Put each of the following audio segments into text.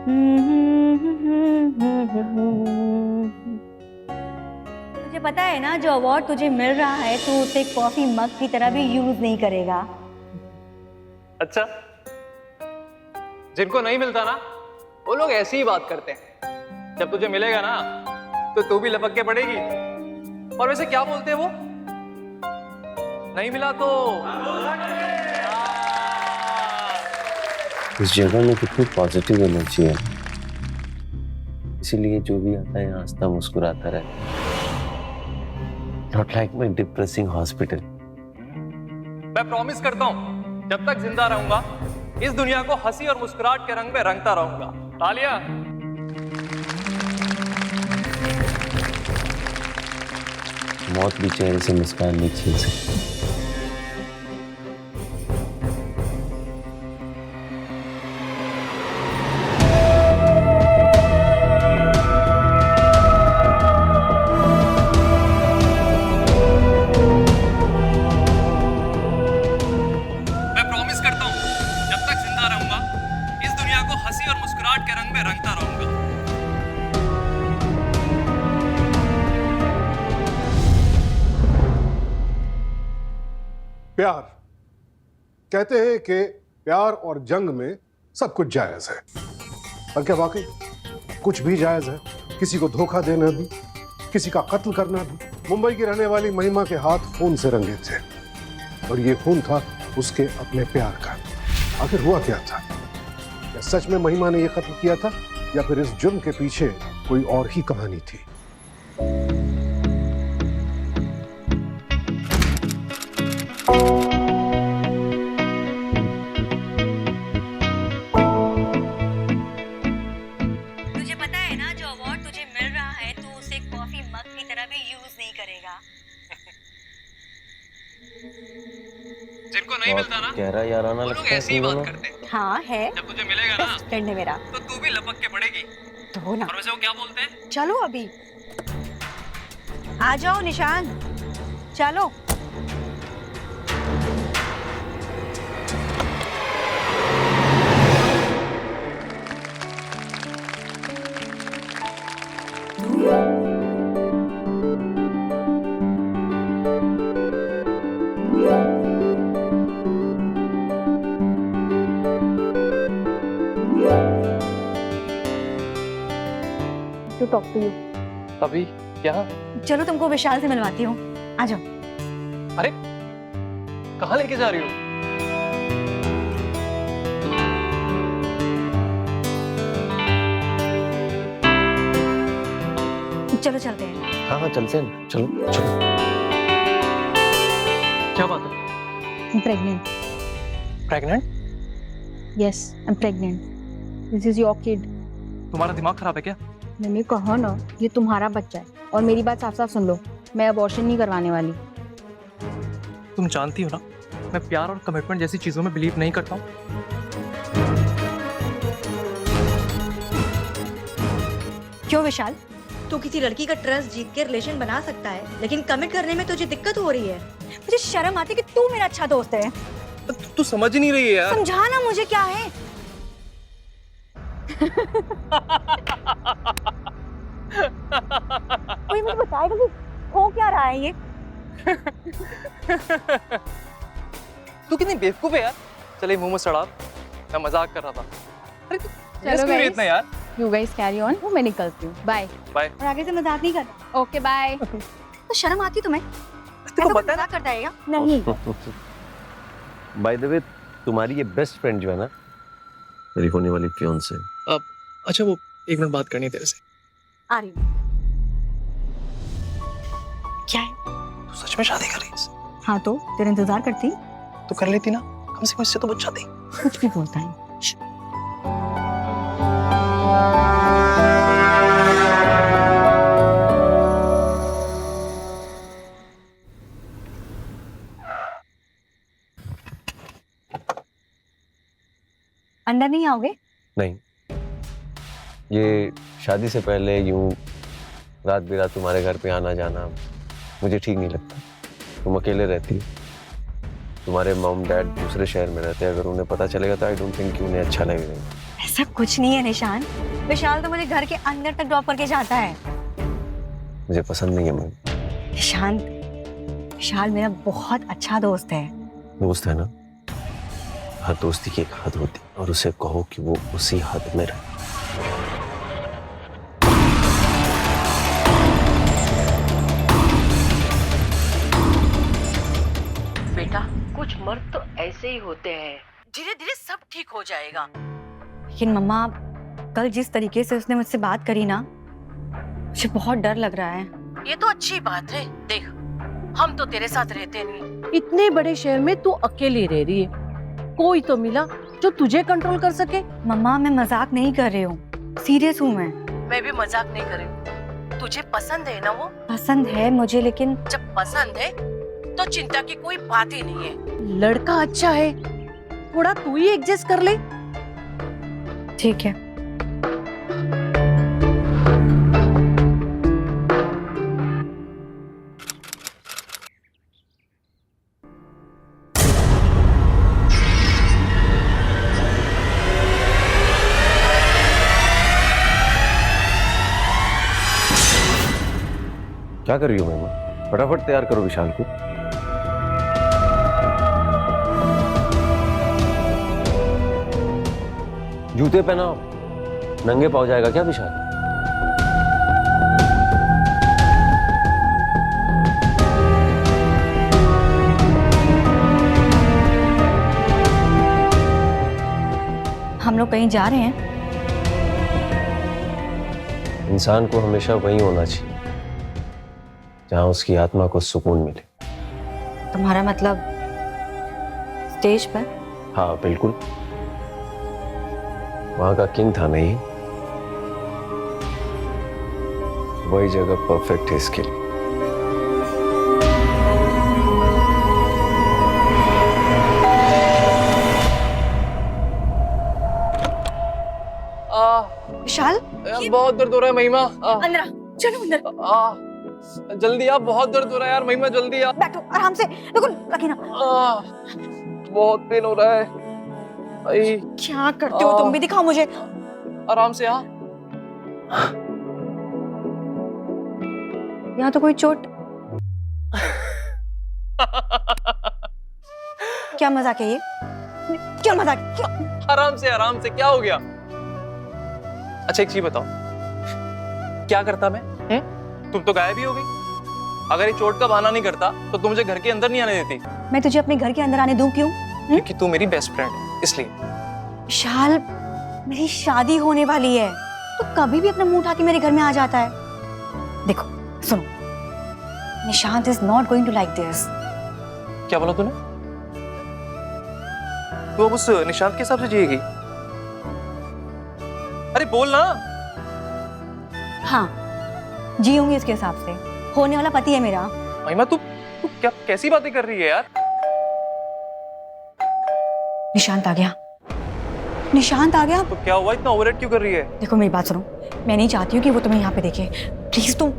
तुझे पता है ना, जो अवार्ड तुझे मिल रहा है तू उसे कॉफी मग की तरह भी यूज नहीं करेगा। अच्छा, जिनको नहीं मिलता ना वो लोग ऐसी ही बात करते हैं। जब तुझे मिलेगा ना तो तू भी लपक के पड़ेगी। और वैसे क्या बोलते हैं वो, नहीं मिला तो इस जगह में कितनी पॉजिटिव एनर्जी है, इसीलिए जो भी आता है हंसता मुस्कुराता रहे। Not like my depressing hospital. मैं प्रॉमिस करता हूं जब तक जिंदा रहूंगा इस दुनिया को हंसी और मुस्कुराहट के रंग में रंगता रहूंगा। तालियां। मौत भी चेहरे से मुस्कान नहीं छीन सकती। मैं प्रॉमिस करता हूं जब तक जिंदा रहूंगा इस दुनिया को हंसी और मुस्कुराहट के रंग में रंगता रहूंगा। प्यार, कहते हैं कि प्यार और जंग में सब कुछ जायज है। और क्या वाकई कुछ भी जायज है? किसी को धोखा देना भी, किसी का कत्ल करना भी। मुंबई की रहने वाली महिमा के हाथ खून से रंगे थे और ये खून था उसके अपने प्यार का। आखिर हुआ क्या था? क्या सच में महिमा ने यह कत्ल किया था या फिर इस जुर्म के पीछे कोई और ही कहानी थी? तुझे पता है ना, जो अवार्ड तुझे मिल रहा है तू उसे कॉफी मग की तरह भी यूज नहीं करेगा। जिनको नहीं मिलता ना गहरा याराना वो लोग लगता है ऐसी ही तुम बात दोनों। करते हैं। हाँ है, जब तुझे मिलेगा ना बेस्ट फ्रेंड है मेरा। तो तू भी लपक के पड़ेगी। तो ना, और वैसे वो क्या बोलते हैं, चलो अभी आ जाओ निशान, चलो। To talk to you. अभी क्या? चलो तुमको विशाल से मिलवाती हूँ, आ जाओ। अरे कहाँ लेके जा रही हो? चलो चलते हैं। हाँ हाँ चलते हैं, चलो चलो। क्या बात है? I'm pregnant. Pregnant? Yes, I'm pregnant. This is your kid. तुम्हारा दिमाग खराब है क्या? मैंने कहा ना, ये तुम्हारा बच्चा है। और मेरी बात साफ साफ सुन लो, मैं अबॉर्शन नहीं करवाने वाली। तुम जानती हो ना मैं प्यार और कमिटमेंट जैसी चीजों में बिलीव नहीं करता हूँ। क्यों विशाल, तू किसी लड़की का ट्रस्ट जीत के रिलेशन बना सकता है, लेकिन कमिट करने में तुझे दिक्कत हो रही है। मुझे शर्म आती है कि तू मेरा अच्छा दोस्त है। तू समझ ही नहीं रही है यार। समझाना मुझे क्या है। कोई मुझे बताएगा कि हो क्या रहा है ये। तू कितनी बेवकूफ है यार। चले मुंह में सड़ा, मैं मजाक कर रहा था। अरे तू चलो guys. इतना यार। You guys carry on. मैं निकलती हूँ। Bye. बाय। और आगे से मजाक नहीं कर। Okay, bye. तो शर्म आती तुम्हें? तेरे को ऐसा पता है ना मजाक करता है क्या? नहीं। बाय द वे, तुम्हारी ये बेस्ट फ्रेंड जो है ना, मेरी होने वाली फियांसे। अच्छा वो एक मिनट बात करनी है तेरे से। आ रही हूँ। क्या है? तू सच में शादी कर रही है? हाँ तो तेरा इंतजार करती। तो कर लेती ना, कम से कम इससे तो बच जाती। कुछ भी बोलता है। अंदर नहीं आओगे? नहीं, ये शादी से पहले यूं रात बिरात तुम्हारे घर पे आना जाना मुझे ठीक नहीं लगता। तुम अकेले रहती हो, तुम्हारे मॉम डैड दूसरे शहर में रहते हैं, अगर उन्हें पता चलेगा तो आई डोंट थिंक कि उन्हें अच्छा लगेगा। ऐसा कुछ नहीं है निशान। विशाल तो मुझे घर के अंदर तक ड्रॉप करके जाता है। मुझे पसंद नहीं है मैम। निशान, विशाल मेरा बहुत अच्छा दोस्त है। दोस्त है ना, हर दोस्ती की एक हद होती है और उसे कहो कि वो उसी हद में रहे। बेटा, कुछ मर्द तो ऐसे ही होते हैं, धीरे धीरे सब ठीक हो जाएगा। लेकिन मम्मा, कल जिस तरीके से उसने मुझसे बात करी ना, मुझे बहुत डर लग रहा है। ये तो अच्छी बात है। देख, हम तो तेरे साथ रहते नहीं, इतने बड़े शहर में तू अकेली रह रही है। कोई तो मिला जो तुझे कंट्रोल कर सके। मम्मा, मैं मजाक नहीं कर रही हूँ, सीरियस हूँ मैं भी मजाक नहीं कर रही हूँ। तुझे पसंद है ना वो? पसंद है मुझे, लेकिन जब पसंद है तो चिंता की कोई बात ही नहीं है। लड़का अच्छा है, थोड़ा तू ही एडजस्ट कर ले। ठीक है। क्या कर रही हो मैम? फटाफट तैयार करो विशाल को। जूते पहनाओ, नंगे पाँव जाएगा क्या विशाल? हम लोग कहीं जा रहे हैं? इंसान को हमेशा वही होना चाहिए जहां उसकी आत्मा को सुकून मिले। तुम्हारा मतलब स्टेज पर? हाँ बिल्कुल, वहां का किंग था नहीं, वही जगह परफेक्ट है इसके लिए। विशाल, यार बहुत दर्द हो रहा है महिमा। अंदर आ, चलो अंदर। जल्दी आ, बहुत दर्द हो रहा है यार महिमा, जल्दी आ। बैठो आराम से, देखो लगी ना। बहुत पेन हो रहा है। आई, क्या करते हो तुम भी, दिखाओ मुझे। आराम से आ। यहाँ तो कोई चोट। क्या मजाक है ये? क्या मजाक? आराम से क्या हो गया? अच्छा एक चीज बताओ, क्या करता मैं? तुम तो गायब ही हो गई। अगर ये चोट का बहाना नहीं करता तो तुम मुझे घर के अंदर नहीं आने देती। मैं तुझे अपने घर के अंदर आने दूं क्यों? क्योंकि तू मेरी बेस्ट फ्रेंड है, इसलिए। विशाल, मेरी शादी होने वाली है, तो कभी भी अपना मुंह उठा के मेरे घर में आ जाता है। देखो सुनो, Nishant is not going to like this. क्या बोला तूने? तू अब उस निशांत के हिसाब से जिएगी? अरे बोल ना। हाँ, जीऊंगी उसके हिसाब से। होने वाला पति है मेरा। महिमा तू क्या कैसी बातें कर रही है यार? निशांत आ गया, निशांत आ गया। तो क्या हुआ, इतना ओवरएक्ट क्यों कर रही है? देखो मेरी बात सुनो, मैं नहीं चाहती हूँ कि वो तुम्हें यहाँ पे देखे। प्लीज तुम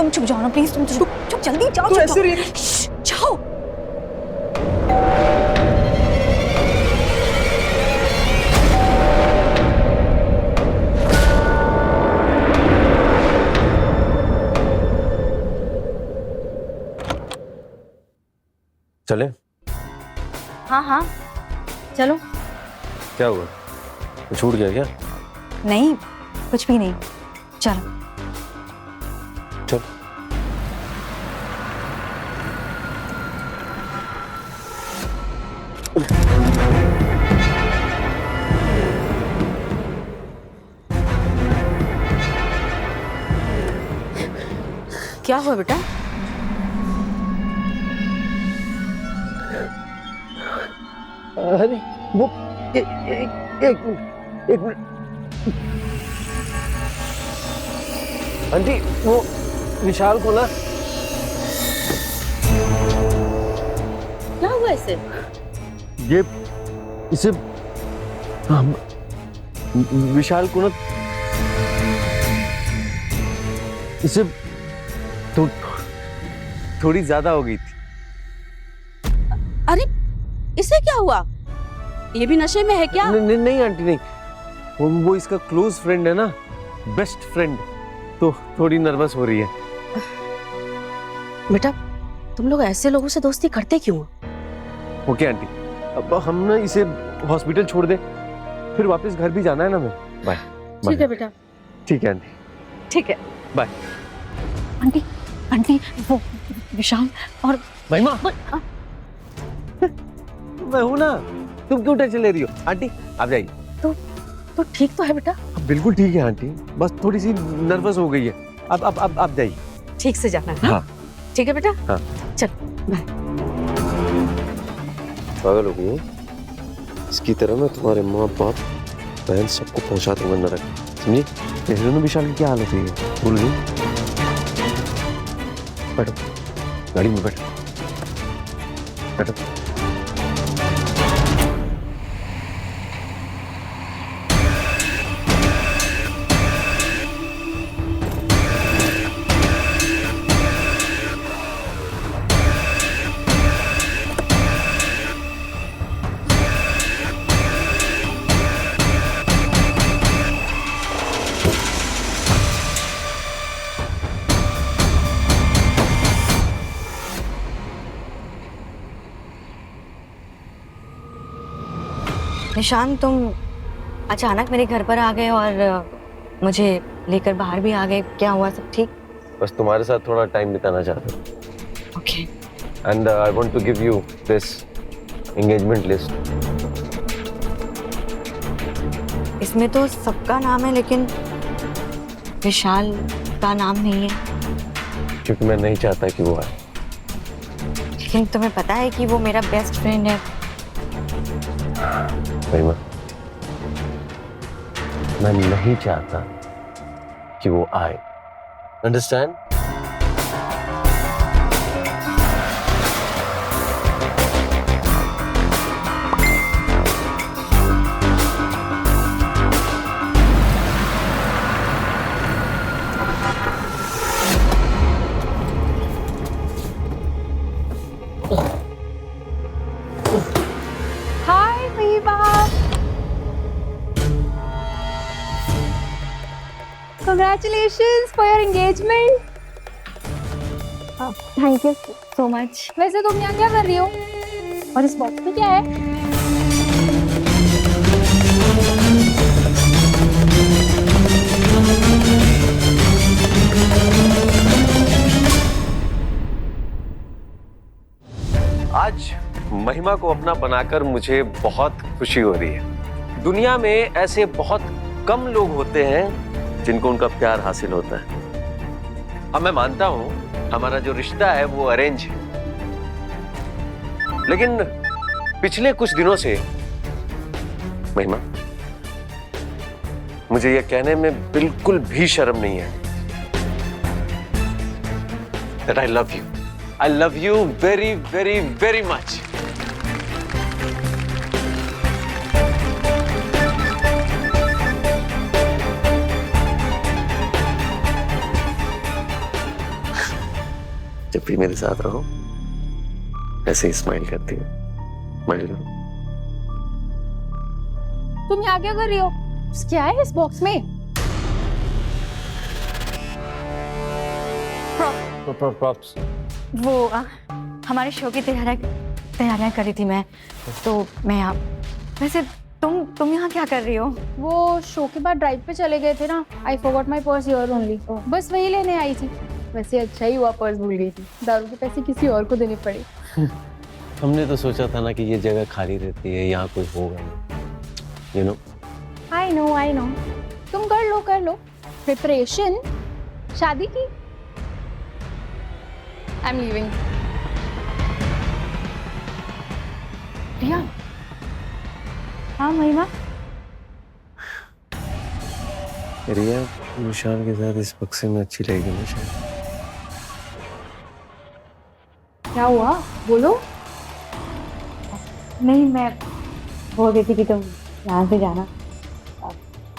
चुप जाओ ना, प्लीज तुम चुप जल्दी जाओ। तू ऐसे जाओ। चले? हाँ चलो। क्या हुआ, कुछ छूट गया क्या? नहीं, कुछ भी नहीं, चलो। चल। क्या हुआ बेटा? अरे वो एक मिनट आंटी, वो विशाल को ना। क्या हुआ इसे? ये इसे विशाल को ना इसे तो थोड़ी ज्यादा हो गई थी। अरे इसे क्या हुआ? ये भी नशे में है क्या? नहीं आंटी नहीं, वो इसका क्लोज फ्रेंड है ना, बेस्ट फ्रेंड, तो थोड़ी नर्वस हो रही है। बेटा तुम लोग ऐसे लोगों से दोस्ती करते क्यों? ओके आंटी, अब हम ना इसे हॉस्पिटल छोड़ दे, फिर वापस घर भी जाना है ना हमें। बाय। ठीक है बेटा। ठीक है आंटी, ठीक है। बाय। आंटी आंटी वो विशाल और महिमा, मैं हूं ना, तुम क्यों टेंशन ले रही हो? आंटी आप जाइए। तो ठीक तो है बेटा? बिल्कुल ठीक है आंटी, बस थोड़ी सी नर्वस हो गई है। अब आप जाइए। ठीक से जाना है। हाँ। ठीक है बेटा। हाँ। चल बाय। पागल हो गई, इसकी तरह मैं तुम्हारे माँ बाप बहन सबको पहुंचा दूंगा नरक, समझी? देख लो ना विशाल की क्या हालत है, भूल गई। बैठो, गाड़ी में बैठो, बैठो। निशान, तुम अचानक मेरे घर पर आ गए और मुझे लेकर बाहर भी आ गए, क्या हुआ? सब ठीक? बस तुम्हारे साथ थोड़ा टाइम बिताना चाहता हूँ। Okay. And I want to give you this engagement list. इसमें तो सबका नाम है लेकिन विशाल का नाम नहीं है। क्योंकि मैं नहीं चाहता कि वो आए। लेकिन तुम्हें पता है कि वो मेरा बेस्ट फ्रेंड है। महिमा, मैं नहीं चाहता कि वो आए, अंडरस्टैंड? हाय महिमा, Congratulations for your engagement. Thank you so much. वैसे तुम यहाँ क्या कर रही हो? और इस बॉक्स में क्या है? आज महिमा को अपना बनाकर मुझे बहुत खुशी हो रही है। दुनिया में ऐसे बहुत कम लोग होते हैं जिनको उनका प्यार हासिल होता है। अब मैं मानता हूं हमारा जो रिश्ता है वो अरेंज है, लेकिन पिछले कुछ दिनों से महिमा, मुझे यह कहने में बिल्कुल भी शर्म नहीं है that I love you. I love you very, very, very much. जब भी मेरे साथ रहो ऐसे ही स्माइल करती है। स्माइल करो। तुम यहाँ क्या कर रही हो? क्या है इस बॉक्स में? प्रॉप्स। वो हमारे शो की तैयारियां कर रही थी मैं, तो मैं यहाँ। वैसे तुम यहाँ क्या कर रही हो? वो शो के बाद ड्राइव पे चले गए थे ना। I forgot my purse here only. बस वही लेने आई थी। वैसे अच्छा ही हुआ पर्स भूल गई थी, दारू के पैसे किसी और को देने पड़े। हमने तो सोचा था ना कि ये जगह खाली रहती है, यहाँ कोई होगा नहीं, you know? I know. तुम कर लो प्रिपरेशन शादी की। I am leaving. प्रिया, हाँ महिमा, रिया निशान के साथ इस बक्से में अच्छी लगेगी ना शायद। क्या हुआ? बोलो। नहीं, मैं बोल रही थी कि तुम यहाँ से जाना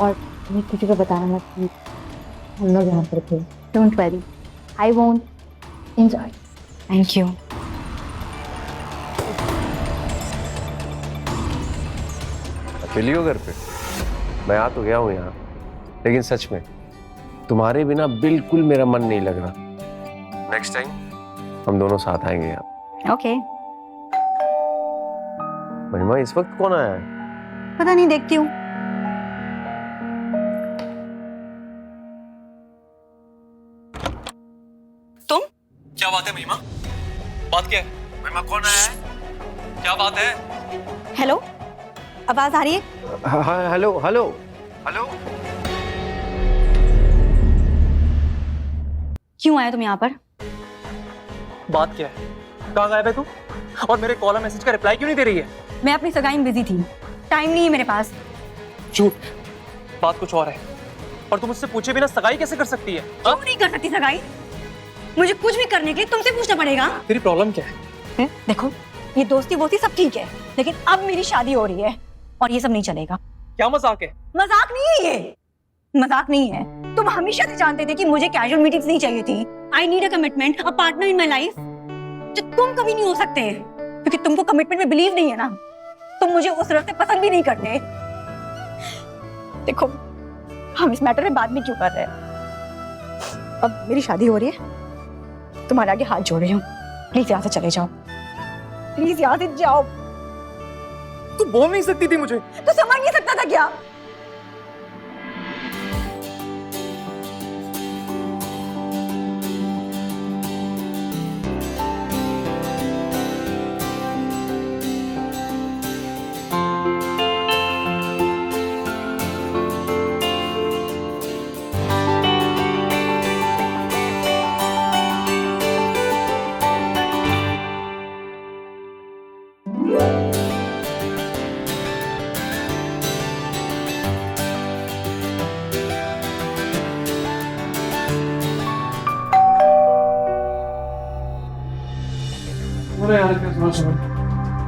और मैं किसी को बताना मत कि हम लोग यहाँ पर थे। Don't worry, I won't. Enjoy. Thank you. अकेली हो घर पे? मैं आ तो गया हूँ यहाँ, लेकिन सच में तुम्हारे बिना बिल्कुल मेरा मन नहीं लग रहा। नेक्स्ट टाइम हम दोनों साथ आएंगे यहाँ। ओके। महिमा, इस वक्त कौन आया है? पता नहीं, देखती हूँ। तुम? क्या बात है महिमा? बात क्या है? महिमा, कौन आया है? क्या बात है? हेलो, आवाज आ रही है? हाँ, हेलो हेलो हेलो। क्यों आए तुम यहाँ पर? बात क्या है? कहाँ गायब है तू? और मेरे कॉल और मैसेज का रिप्लाई क्यों नहीं दे रही है? मैं अपनी सगाई में बिजी थी, टाइम नहीं है मेरे पास। झूठ, बात कुछ और है। और तुम मुझसे पूछे बिना सगाई कैसे कर सकती है? क्यों नहीं कर सकती सगाई? मुझे कुछ भी करने के लिए तुमसे पूछना पड़ेगा। तेरी प्रॉब्लम क्या है? देखो, ये दोस्ती वोस्ती सब ठीक है, लेकिन अब मेरी शादी हो रही है और ये सब नहीं चलेगा। क्या मजाक है? मजाक नहीं है ये, मजाक नहीं है। तुम हमेशा से जानते थे कि मुझे कैजुअल मीटिंग्स नहीं चाहिए थी। I need a commitment, a partner in my life, जो तुम कभी नहीं हो सकते, क्योंकि तुमको कमिटमेंट में बिलीव नहीं है ना। तुम मुझे उस तरह से पसंद भी नहीं करते। देखो, हम इस मैटर में बाद में क्यों कर रहे हैं? अब मेरी शादी हो रही है, तुम्हारे आगे हाथ जोड़ रही हूँ, प्लीज यहाँ से चले जाओ, प्लीज यहाँ से जाओ। तू बोल नहीं सकती थी मुझे? तो समझ नहीं सकता था क्या?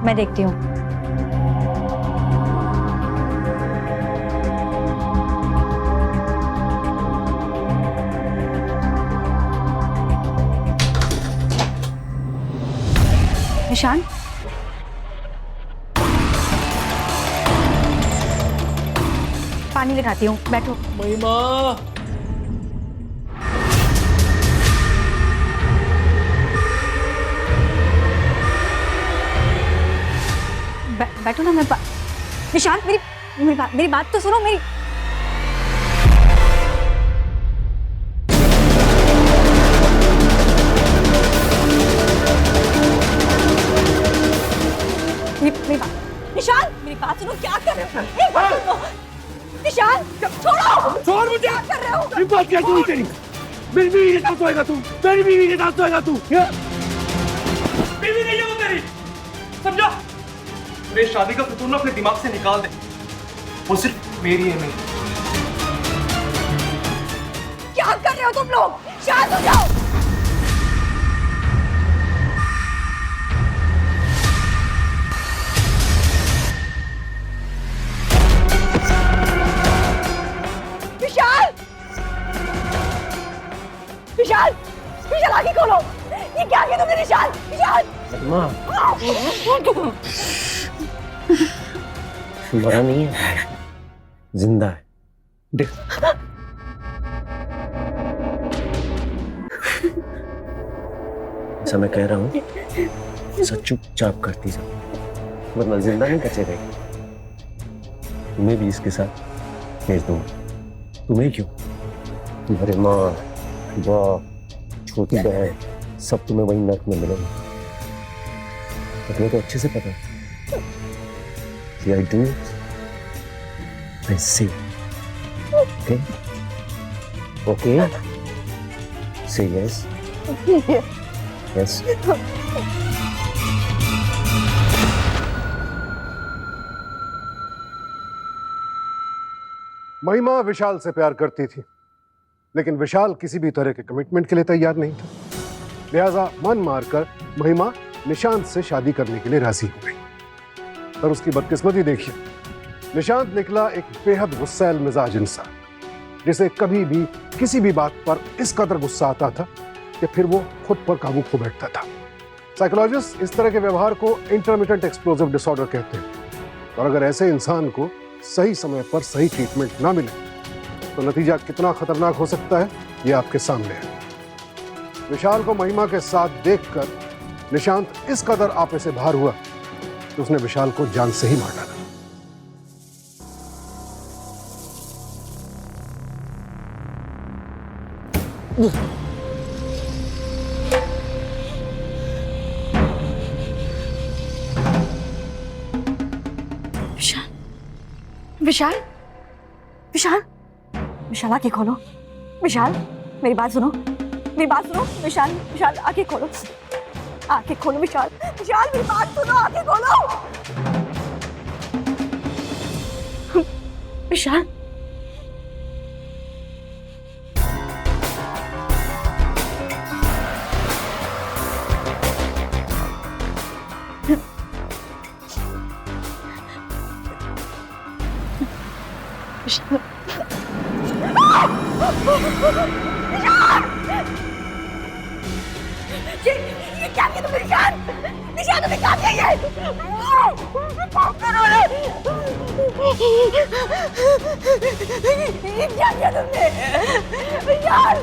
मैं देखती हूँ। निशान, पानी लगाती हूँ, बैठो। महिमा, बैठो ना। निशान, मेरी बात तो सुनो। मेरी बात, निशान, मेरी बात सुनो। क्या कर रहे हो? एक बात सुनो निशान, छोड़ो। छोड़ मुझे। क्या कर रहे हो? ये बात क्या हुई तेरी? मेरी बीवी के साथ सोएगा तू, मेरी बीवी के साथ सोएगा तू। बीवी नहीं है वो तेरी, समझा? मेरी शादी का फितूर ना अपने दिमाग से निकाल दे, वो सिर्फ मेरी है। नहीं, क्या कर रहे हो तुम लोग? शांत हो जाओ। विशाल, विशाल, विशाल, आगे खोलो। ये क्या किया तुमने? विशाल, विशाल। मरा नहीं है, जिंदा है। देख, ऐसा मैं कह रहा हूँ, ऐसा चुपचाप करती जाओ, वरना जिंदा नहीं बचेगा। तुम्हें भी इसके साथ भेज दूंगा। तुम्हें क्यों? तुम्हारे माँ, बाप, छोटी बहन सब तुम्हें वही नर्क में मिलेंगे। तुम्हें तो अच्छे से पता है। I do it, I see. Okay? Okay? Say yes. Yes. महिमा विशाल से प्यार करती थी, लेकिन विशाल किसी भी तरह के कमिटमेंट के लिए तैयार नहीं था। लिहाजा मन मारकर महिमा निशांत से शादी करने के लिए राजी हो गई। पर उसकी बदकिस्मती देखिए, निशांत निकला एक बेहद गुस्सैल मिजाज इंसान, जिसे कभी भी किसी भी बात पर इस कदर गुस्सा आता था कि फिर वो खुद पर काबू खो बैठता था। साइकोलॉजिस्ट इस तरह के व्यवहार को इंटरमिटेंट एक्सप्लोजिव डिसऑर्डर कहते हैं। और अगर ऐसे इंसान को सही समय पर सही ट्रीटमेंट ना मिले तो नतीजा कितना खतरनाक हो सकता है ये आपके सामने है। विशाल को महिमा के साथ देखकर निशांत इस कदर आपे से बाहर हुआ कि उसने विशाल को जान से ही मार डाला। विशाल विशाल विशाल विशाल आंखें खोलो। विशाल मेरी बात सुनो, मेरी बात सुनो। विशाल विशाल आंखें खोलो, आंखें खोलो। विशाल विशाल मेरी बात सुनो, आंखें खोलो। विशाल ये क्या किया तुमने? विशाल विशाल तुमने क्या किया ये? ये क्या किया तुमने? विशाल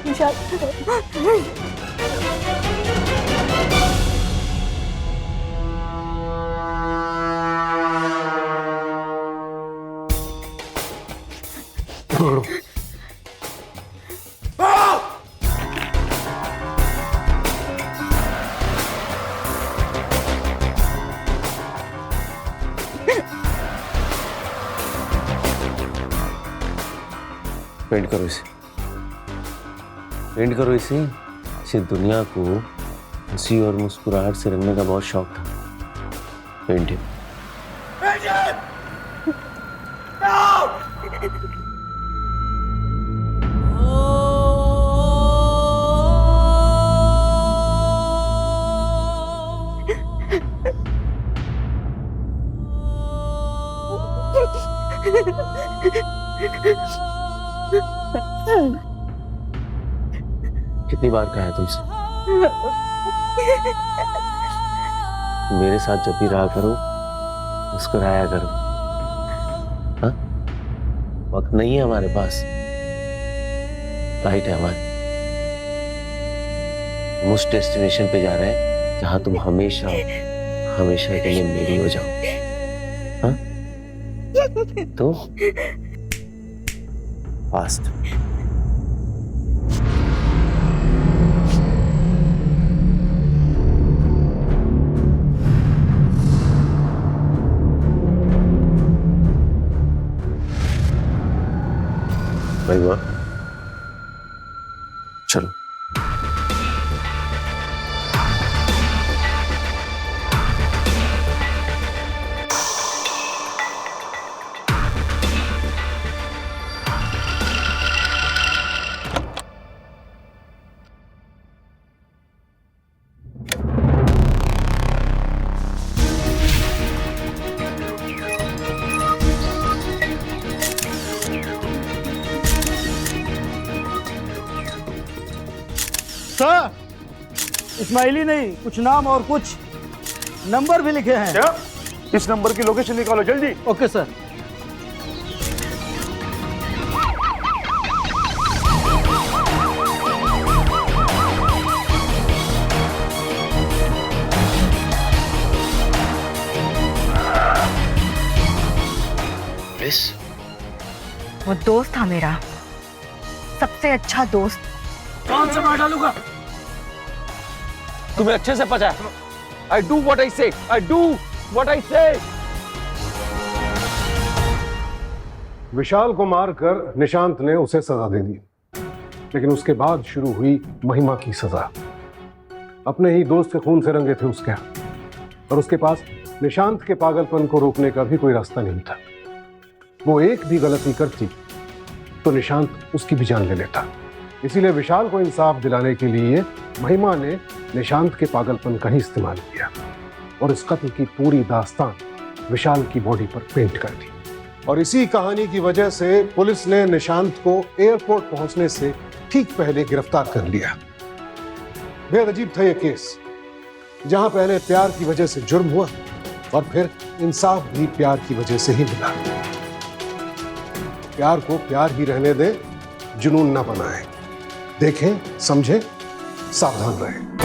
विशाल पेंट करो इसे, पेंट करो इसे। इसे दुनिया को हंसी और मुस्कुराहट से रंगने का बहुत शौक था। Paint it। कितनी बार कहा है तुमसे मेरे साथ जब भी रहा करो मुस्कुराया करो। हाँ, वक्त नहीं है हमारे पास, फ्लाइट है हमारी। हम उस डेस्टिनेशन पे जा रहे हैं जहां तुम हमेशा हमेशा के लिए मेरी हो जाओ। हाँ, तो फास्ट। महिमा चलो। सर, इस्माइली नहीं, कुछ नाम और कुछ नंबर भी लिखे हैं। क्या? इस नंबर की लोकेशन निकालो जल्दी। Okay sir. वो दोस्त था मेरा, सबसे अच्छा दोस्त। कौन सा मार डालूंगा? तुम्हें अच्छे से पता है। I do what I say. I do what I say. विशाल को मारकर निशांत ने उसे सजा दे दी, लेकिन उसके बाद शुरू हुई महिमा की सजा। अपने ही दोस्त के खून से रंगे थे उसके हाथ, और उसके पास निशांत के पागलपन को रोकने का भी कोई रास्ता नहीं था। वो एक भी गलती करती तो निशांत उसकी भी जान ले लेता। इसीलिए विशाल को इंसाफ दिलाने के लिए महिमा ने निशांत के पागलपन का ही इस्तेमाल किया, और इस कत्ल की पूरी दास्तान विशाल की बॉडी पर पेंट कर दी। और इसी कहानी की वजह से पुलिस ने निशांत को एयरपोर्ट पहुंचने से ठीक पहले गिरफ्तार कर लिया। बेहद अजीब था यह केस, जहां पहले प्यार की वजह से जुर्म हुआ और फिर इंसाफ भी प्यार की वजह से ही मिला। प्यार को प्यार ही रहने दें, जुनून ना बनाएं। देखें, समझें, सावधान रहें।